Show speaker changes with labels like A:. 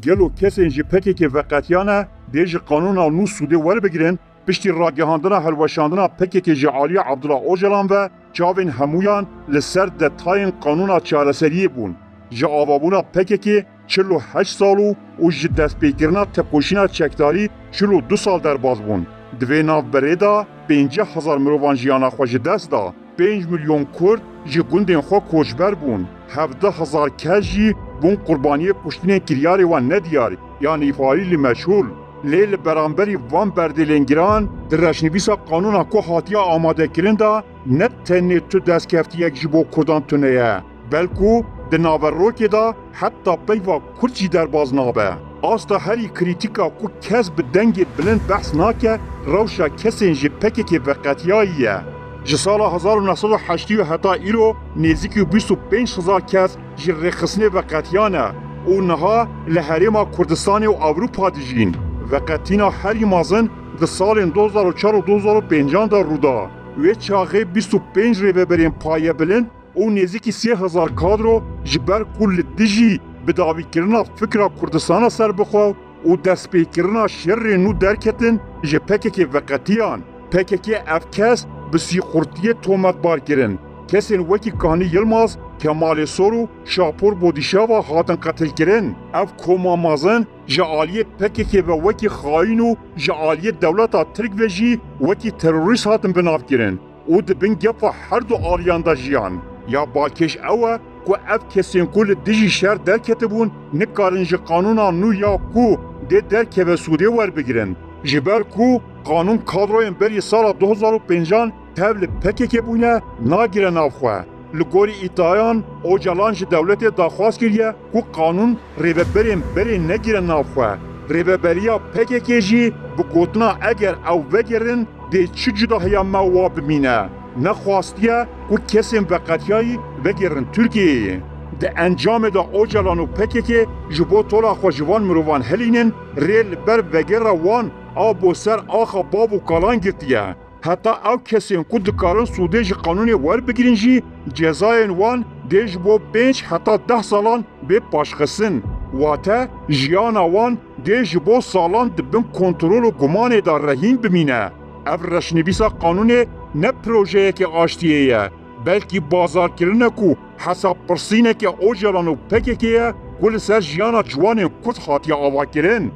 A: گلو کسین جی پکێکی veqetiyane dê ji qanûna nû Sûdê werbigirin piştî ragihandina helweşandina pekekê ji aliyê Abdullah Öcalan ve çavên hemûyan li ser detayên qanûna çareseriyê bûn. Ji avabûna pekekê 48 sal û ji destpêkirina tepkoşîna çekdarî 42 sal derbas bûn. Di vê navberê de 50,000 mirovan jiyana xwe ji dest da. 5 milyon Kurd ji gundên xwe koçber bûn. 17,000 kes jî bûn qurbaniyê kuştinên kiryarê wan nediyarî yanî îfarî meşhûr. Lê li beramberî van berdêlên giran di reşnivîsa qanûna ku hatiye amadekirin de ne tenê tu destkeftiyek ji bo Kurdan tune ye. Belkû di naverrokê de heta peyva Kurd jî derbas nabe. Asta herî krîtîka ku kes bi dengê bilind behs nake rewşa kesên ji pekekê veqetiyayî ye. Ji sala 1980 heta îro nêzîkî 25,000 kes ji rêxistinê veqetiyan e û niha li Herêma Kurdistanê û Ewropa dijîn. Veqetîna herî mezin di salên 2004 û 2005 de rûda. Wê çaxê 25 rêveberên payebilind û nêzîkî 3,000 kadro ji ber ku li dijî bi dawîkirina fikra Kurdistana ser bixwe û destpêkirina şerrên nû derketin ji pekekê veqetiyan. PKK ev kes bi sîxurtiyê tometbar kirin. Kesên wekî Kanî Yilmaz, Kemalê Sor û Şapur Bodîşeva hatin qetilkirin. Ev koma mezin ji aliyê PKK ve wekî xaîn û ji aliyê dewleta Tirk ve jî wekî terorîst hatin binavkirin û dibin gefa her du aliyan de jiyan. Ya balkêş ew e ku ev kesên ku li dijî şer derketibûn nikarin ji qanûna nû ya ku dê derkeve Sûdê werbigirin. Ji ber ku qanûn kadroyên berî sala 2005 tev li PKK bûne nagire nav xwe. Li gorî îddiayan Öcalan ji dewletê daxwaz kiriye ku qanûn rêveberên berê negire nav xwe. Rêveberiya PKK jî bi gotina eger ew vegerin dê çi cudahiya me wa bimîne. Nexwastiye ku kesên veqetiyayî vegerin Tirkiyeyê. Di encamê de Öcalan û PKK ji bo tola xwe ji van mirovan helînin rê li ber vegera wan a bo ser axa bav û kalan girtiye. Heta ew kesên ku dikarin Sûdê ji qanûnê werbigirin jî cezayên wan dê ji bo 5 heta 10 salan bê paşxistin. Wate jiyana wan dê ji bo salan dibin kontrol û gumanê de rehîn bimîne. Ev reşnivîsa qanûnê ne projeyekê aştiyê ye, belkî bazarkirine ku hesabpirsînekê Öcalan û PKK'ye ku li ser jiyana ciwanên Kurd hatiye avakirin.